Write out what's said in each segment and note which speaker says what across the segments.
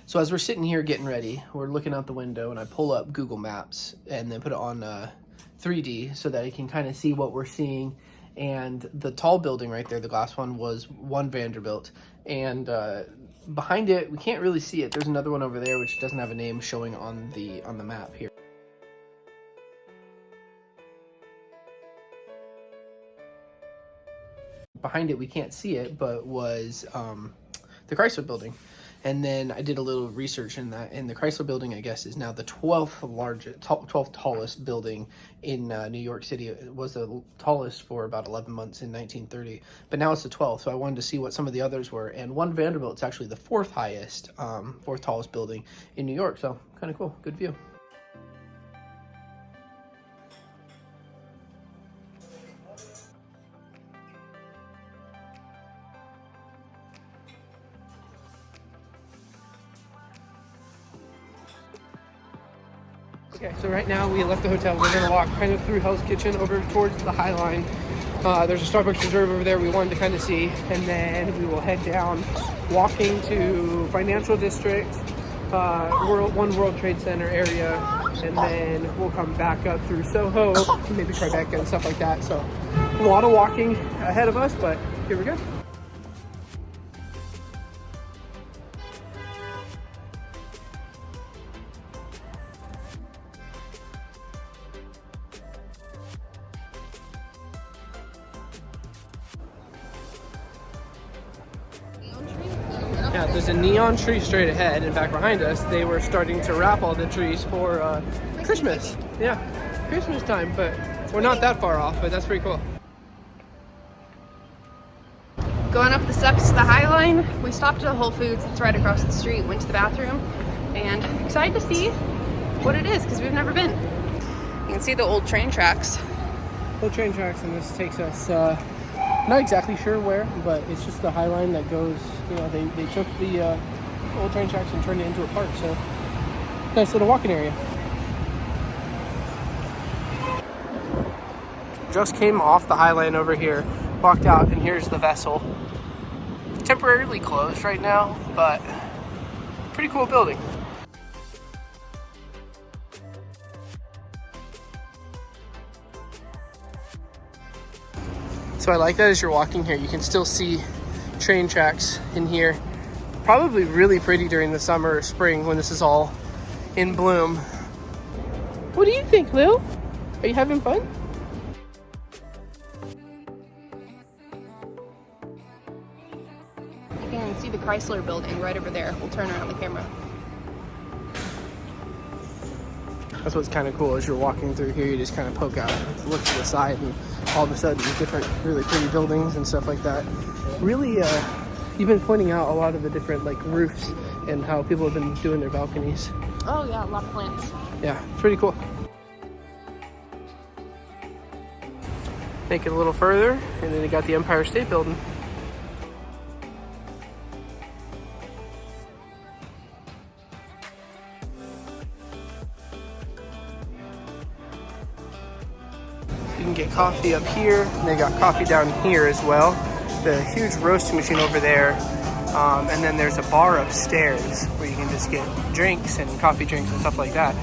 Speaker 1: So as we're sitting here getting ready, we're looking out the window, and I pull up Google Maps and then put it on 3D so that I can kind of see what we're seeing. And the tall building right there, the glass one, was One Vanderbilt. And behind it, we can't really see it. There's another one over there which doesn't have a name showing on the map here. Behind it, we can't see it, but was the Chrysler Building. And then I did a little research in that, and the Chrysler Building, I guess, is now the 12th tallest building in New York City. It was the tallest for about 11 months in 1930, but now it's the 12th. So I wanted to see what some of the others were, and One Vanderbilt is actually the fourth tallest building in New York. So kind of cool, good view. Okay, so right now we left the hotel. We're gonna walk kind of through Hell's Kitchen over towards the High Line. There's a Starbucks Reserve over there we wanted to kind of see, and then we will head down, walking to Financial District, One World Trade Center area, and then we'll come back up through Soho, maybe Tribeca and stuff like that. So a lot of walking ahead of us, but here we go. Yeah, there's a neon tree straight ahead, and back behind us, they were starting to wrap all the trees for Christmas. Yeah, Christmas time, but we're not that far off, but that's pretty cool.
Speaker 2: Going up the steps to the High Line, we stopped at a Whole Foods that's right across the street, went to the bathroom, and excited to see what it is, because we've never been. You can see the old train tracks.
Speaker 1: Old train tracks, and this takes us, not exactly sure where, but it's just the High Line that goes, you know, they took the old train tracks and turned it into a park, so nice little walking area. Just came off the High Line over here, walked out, and here's the vessel. Temporarily closed right now, but pretty cool building. So I like that as you're walking here, you can still see train tracks in here. Probably really pretty during the summer or spring when this is all in bloom. What do you think, Lil? Are you having fun?
Speaker 2: You can see the Chrysler Building right over there. We'll turn around the camera.
Speaker 1: That's what's kind of cool. As you're walking through here, you just kind of poke out, look to the side, and all of a sudden there's different really pretty buildings and stuff like that. Really, you've been pointing out a lot of the different like roofs and how people have been doing their balconies.
Speaker 2: Oh yeah, a lot of plants.
Speaker 1: Yeah, it's pretty cool. Make it a little further, and then you got the Empire State Building. You can get coffee up here, and they got coffee down here as well. The huge roasting machine over there, and then there's a bar upstairs where you can just get drinks and coffee drinks and stuff like that.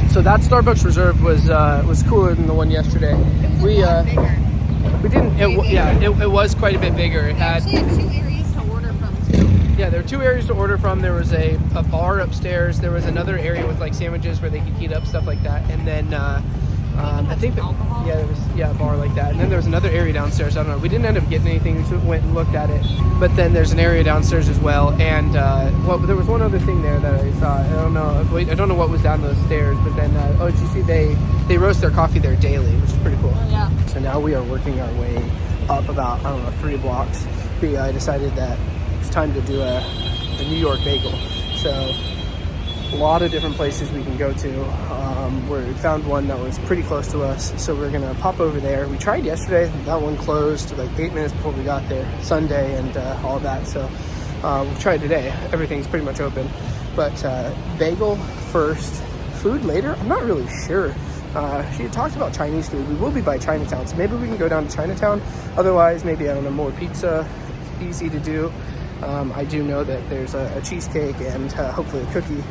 Speaker 1: So that Starbucks Reserve was cooler than the one yesterday. We didn't. It was quite a bit bigger. It had
Speaker 2: 2 areas to order from too.
Speaker 1: Yeah, there were 2 areas to order from. There was a bar upstairs. There was another area with like sandwiches where they could heat up stuff like that. And then I think that, there was a bar like that. And then there was another area downstairs. I don't know. We didn't end up getting anything. We just went and looked at it. But then there's an area downstairs as well. And there was one other thing there that I saw. I don't know what was down those stairs. But then did you see they roast their coffee there daily, which is pretty cool.
Speaker 2: Oh yeah.
Speaker 1: So now we are working our way up about 3 blocks. We decided that it's time to do a New York bagel. So a lot of different places we can go to. We found one that was pretty close to us, so we're gonna pop over there. We tried yesterday, that one closed like 8 minutes before we got there, Sunday and all that. So we've tried today. Everything's pretty much open, but bagel first, food later. I'm not really sure. She had talked about Chinese food. We will be by Chinatown, so maybe we can go down to Chinatown. Otherwise, maybe, I don't know, more pizza. Easy to do. I do know that there's a cheesecake and hopefully a cookie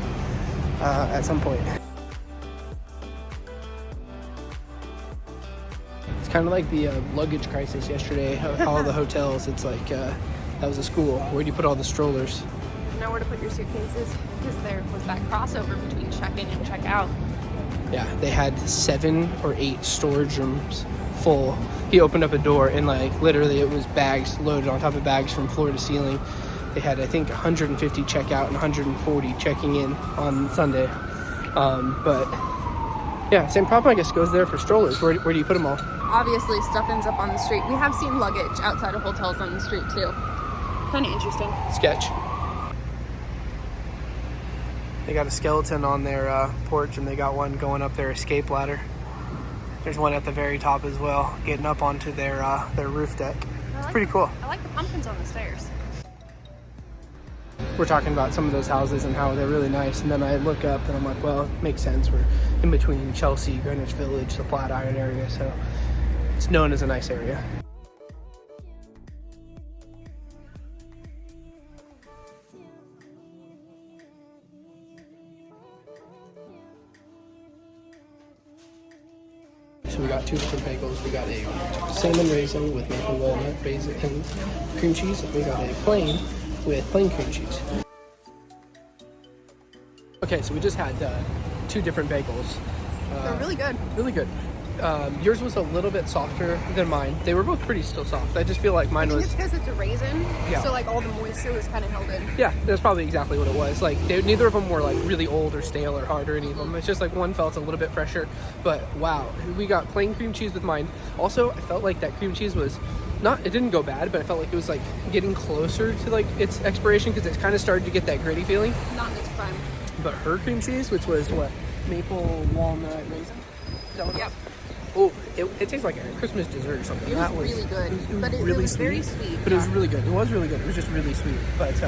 Speaker 1: at some point. It's kind of like the luggage crisis yesterday. All the hotels, it's like that was a school. Where do you put all the strollers?
Speaker 2: Nowhere to put your suitcases because there was that crossover between check-in and check-out.
Speaker 1: Yeah, they had 7 or 8 storage rooms full. He opened up a door and like literally it was bags loaded on top of bags from floor to ceiling. They had, I think, 150 check out and 140 checking in on Sunday. But yeah, same problem I guess goes there for strollers. Where do you put them all?
Speaker 2: Obviously stuff ends up on the street. We have seen luggage outside of hotels on the street too. Kind of interesting.
Speaker 1: Sketch. They got a skeleton on their porch, and they got one going up their escape ladder. There's one at the very top as well, getting up onto their roof deck. It's pretty cool.
Speaker 2: I like the pumpkins on the stairs.
Speaker 1: We're talking about some of those houses and how they're really nice, and then I look up and I'm like, well, it makes sense. We're in between Chelsea, Greenwich Village, the Flatiron area, so it's known as a nice area. So we got 2 different bagels. We got a cinnamon raisin with maple walnut raisin and cream cheese. And we got a plain with plain cream cheese. Okay, so we just had 2 different bagels.
Speaker 2: They're really good.
Speaker 1: Really good. Yours was a little bit softer than mine. They were both pretty still soft. I just feel like mine was...
Speaker 2: It's because it's a raisin,
Speaker 1: yeah.
Speaker 2: So like all the moisture was kind of held in.
Speaker 1: Yeah, that's probably exactly what it was. Like neither of them were like really old or stale or hard or any of them. It's just like one felt a little bit fresher. But wow, we got plain cream cheese with mine. Also, I felt like that cream cheese was not, it didn't go bad, but I felt like it was like getting closer to like its expiration because it's kind of started to get that gritty feeling.
Speaker 2: Not in its prime.
Speaker 1: But her cream cheese, which was what? Maple walnut raisin?
Speaker 2: Yep.
Speaker 1: Oh, it tastes like a Christmas dessert or something.
Speaker 2: It was really good, but it was very sweet.
Speaker 1: But it was really good. It was really good. It was just really sweet. But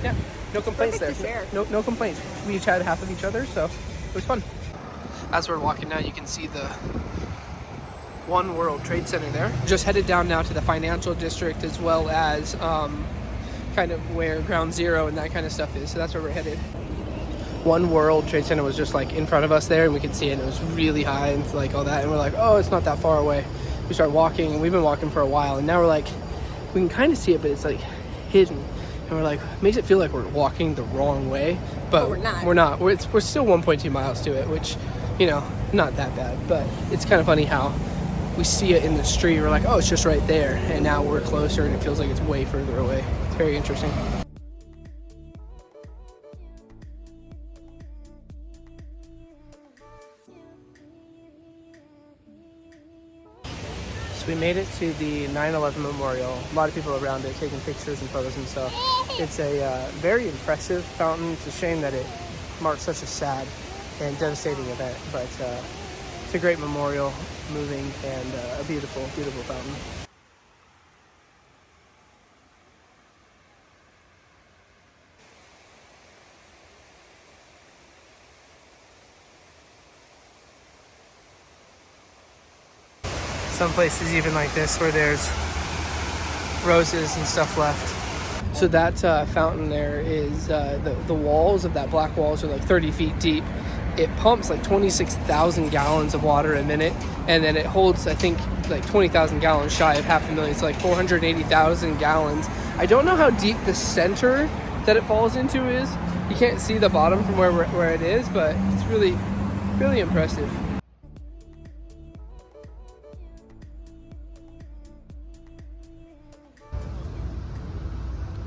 Speaker 1: yeah, no complaints there. No complaints. We each had half of each other, so it was fun. As we're walking now, you can see the One World Trade Center there. Just headed down now to the financial district as well as kind of where Ground Zero and that kind of stuff is. So that's where we're headed. One World Trade Center was just like in front of us there, and we could see it, and it was really high and like all that, and we're like, oh, it's not that far away. We start walking, and we've been walking for a while, and now we're like, we can kind of see it, but it's like hidden, and we're like, it makes it feel like we're walking the wrong way, but we're not. We're still 1.2 miles to it, which, you know, not that bad, but it's kind of funny how we see it in the street, we're like, oh, it's just right there, and now we're closer, and it feels like it's way further away. It's very interesting. We made it to the 9/11 memorial. A lot of people around it taking pictures and photos and stuff. It's a very impressive fountain. It's a shame that it marks such a sad and devastating event, but it's a great memorial, moving, and a beautiful, beautiful fountain. Some places even like this where there's roses and stuff left. So that fountain there is, the walls of that black walls are like 30 feet deep. It pumps like 26,000 gallons of water a minute, and then it holds, I think, like 20,000 gallons shy of 500,000. It's like 480,000 gallons. I don't know how deep the center that it falls into is. You can't see the bottom from where it is, but it's really, really impressive.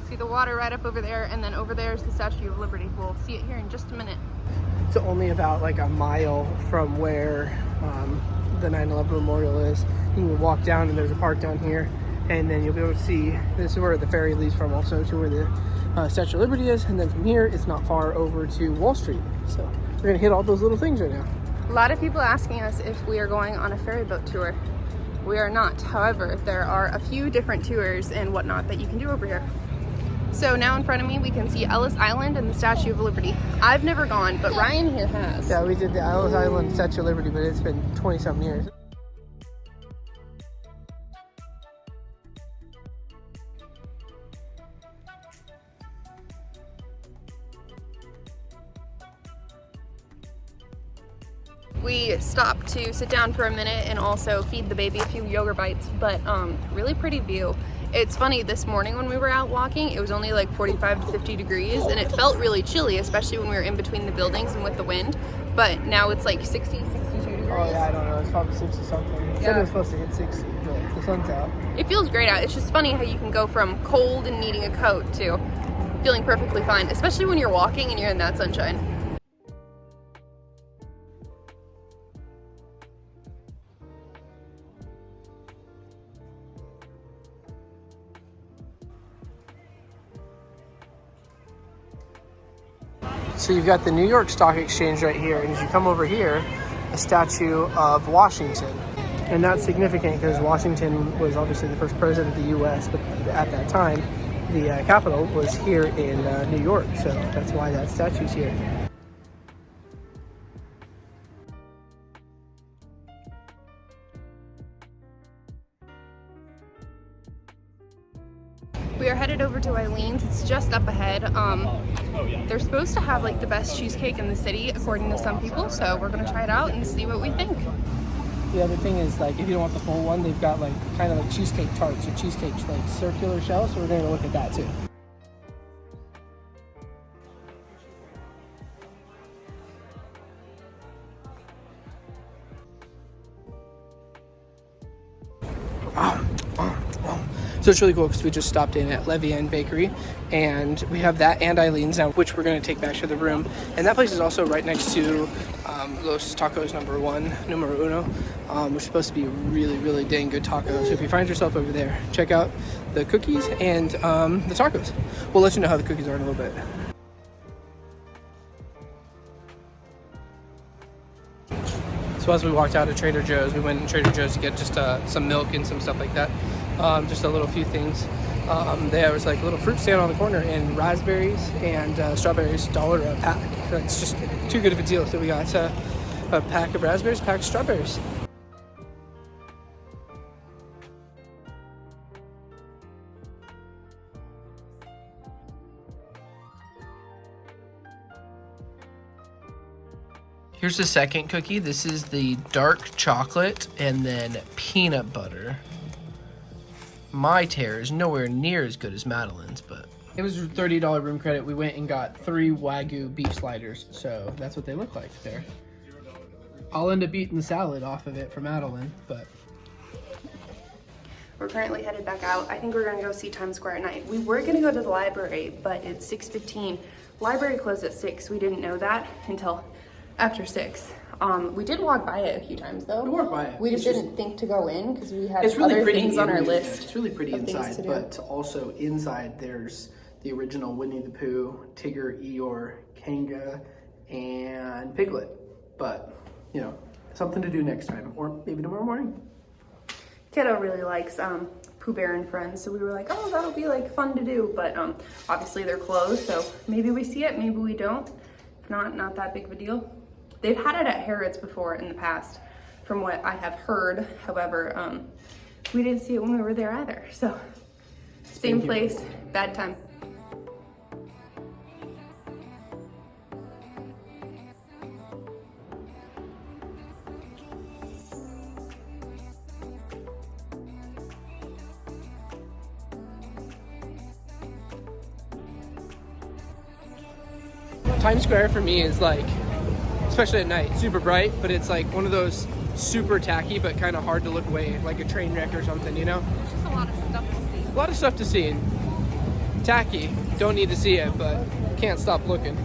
Speaker 2: See the water right up over there, and then over there is the Statue of Liberty. We'll see it here in just a minute.
Speaker 1: It's only about like a mile from where the 9/11 memorial is. You can walk down, and there's a park down here, and then you'll be able to see, this is where the ferry leaves from also to where the Statue of Liberty is, and then from here it's not far over to Wall Street. So we're gonna hit all those little things right now.
Speaker 2: A lot of people asking us if we are going on a ferry boat tour. We are not. However, there are a few different tours and whatnot that you can do over here. So now in front of me, we can see Ellis Island and the Statue of Liberty. I've never gone, but Ryan here has.
Speaker 1: Yeah, we did the Ellis Island Statue of Liberty, but it's been 20-something years.
Speaker 2: We stopped to sit down for a minute and also feed the baby a few yogurt bites, but really pretty view. It's funny, this morning when we were out walking, it was only like 45 to 50 degrees and it felt really chilly, especially when we were in between the buildings and with the wind. But now it's like 60, 62 degrees.
Speaker 1: Oh yeah, I don't know, it's probably 60 something. It said it was supposed to hit 60, but the sun's out.
Speaker 2: It feels great out. It's just funny how you can go from cold and needing a coat to feeling perfectly fine, especially when you're walking and you're in that sunshine.
Speaker 1: So you've got the New York Stock Exchange right here, and as you come over here, a statue of Washington. And that's significant because Washington was obviously the first president of the U.S., but at that time, the capital was here in New York, so that's why that statue's here.
Speaker 2: We are headed over to Eileen's. It's just up ahead. They're supposed to have like the best cheesecake in the city, according to some people. So we're gonna try it out and see what we think.
Speaker 1: The other thing is, like, if you don't want the full one, they've got like kind of like cheesecake tarts or cheesecake like circular shells. So we're gonna look at that too. So it's really cool because we just stopped in at Levain Bakery and we have that and Eileen's now, which we're going to take back to the room. And that place is also right next to Los Tacos numero uno, which is supposed to be really, really dang good tacos. So if you find yourself over there, check out the cookies and the tacos. We'll let you know how the cookies are in a little bit. So as we walked out of Trader Joe's, we went to Trader Joe's to get just some milk and some stuff like that. Just a little few things. There was like a little fruit stand on the corner and raspberries and strawberries, $1 a pack. That's just too good of a deal. So we got a pack of raspberries, a pack of strawberries. Here's the second cookie. This is the dark chocolate and then peanut butter. My tear is nowhere near as good as Madeline's, but it was a $30 room credit. We went and got 3 Wagyu beef sliders, so that's what they look like there. I'll end up eating the salad off of it for Madeline, but
Speaker 2: We're currently headed back out. I think we're gonna go see Times Square at night. We were gonna go to the library, but it's 6:15. Library closed at 6. We didn't know that until after 6. We did walk by it a few times though.
Speaker 1: we walked by it.
Speaker 2: We just didn't think to go in because we had
Speaker 1: it's really
Speaker 2: other
Speaker 1: pretty
Speaker 2: things on our list.
Speaker 1: It's really pretty inside, but also inside there's the original Winnie the Pooh, Tigger, Eeyore, Kanga, and Piglet. But, you know, something to do next time, or maybe tomorrow morning.
Speaker 2: Kiddo really likes Pooh Bear and Friends, so we were like, oh, that'll be like fun to do, but obviously they're closed, so maybe we see it, maybe we don't. If not that big of a deal. They've had it at Harrods before in the past, from what I have heard. However, we didn't see it when we were there either, so same place, bad time.
Speaker 1: Times Square for me is like, especially at night, super bright, but it's like one of those super tacky but kind of hard to look away, like a train wreck or something, you know?
Speaker 2: There's just a lot of stuff to see.
Speaker 1: A lot of stuff to see. Tacky, don't need to see it, but can't stop looking.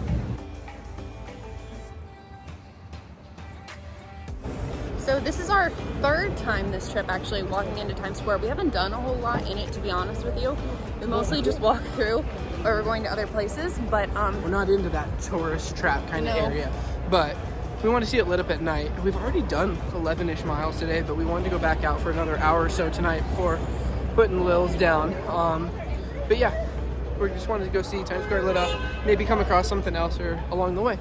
Speaker 2: So this is our 3rd time this trip actually walking into Times Square. We haven't done a whole lot in it, to be honest with you. We mostly just walk through, or we're going to other places, but
Speaker 1: we're not into that tourist trap kind of
Speaker 2: No.
Speaker 1: area, but we want to see it lit up at night. We've already done 11-ish miles today, but we wanted to go back out for another hour or so tonight before putting Lils down. But yeah, we just wanted to go see Times Square lit up, maybe come across something else or along the way.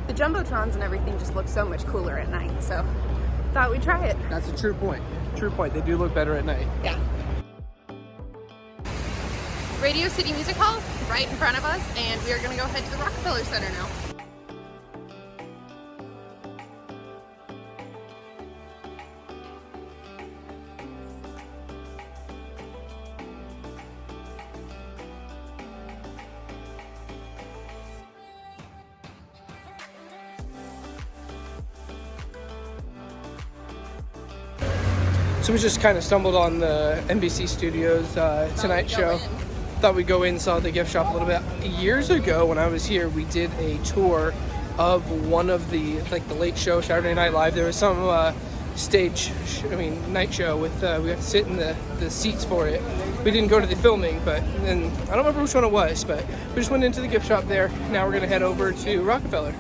Speaker 2: The Jumbotrons and everything just look so much cooler at night, so thought we'd try it.
Speaker 1: That's a true point. True point. They do look better at night.
Speaker 2: Yeah. Radio City Music Hall right in front of us, and we are going to go head to the Rockefeller Center now.
Speaker 1: So we just kind of stumbled on the NBC Studios Tonight Show. Thought we'd go in, saw the gift shop a little bit. Years ago when I was here, we did a tour of one of the, like the late show, Saturday Night Live. There was some night show with, we got to sit in the seats for it. We didn't go to the filming, but then, I don't remember which one it was, but we just went into the gift shop there. Now we're gonna head over to Rockefeller.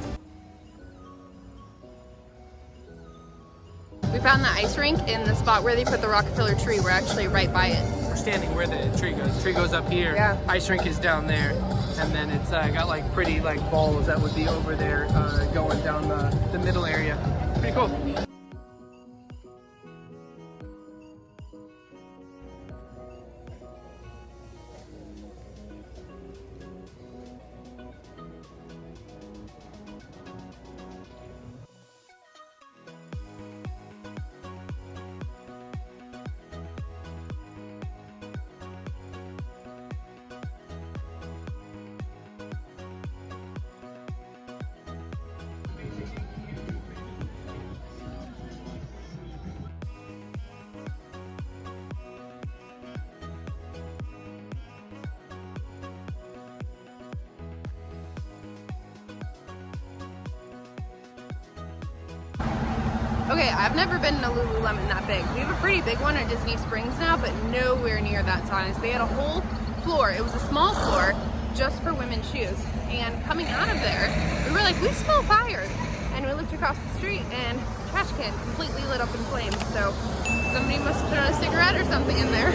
Speaker 2: We found the ice rink in the spot where they put the Rockefeller tree. We're actually right by it.
Speaker 1: We're standing where the tree goes. The tree goes up here.
Speaker 2: Yeah.
Speaker 1: Ice rink is down there, and then it's got like pretty like balls that would be over there going down the middle area. Pretty cool.
Speaker 2: Okay, I've never been in a Lululemon that big. We have a pretty big one at Disney Springs now, but nowhere near that size. They had a whole floor. It was a small floor just for women's shoes. And coming out of there, we were like, we smell fire. And we looked across the street and trash can completely lit up in flames. So somebody must have put on a cigarette or something in there.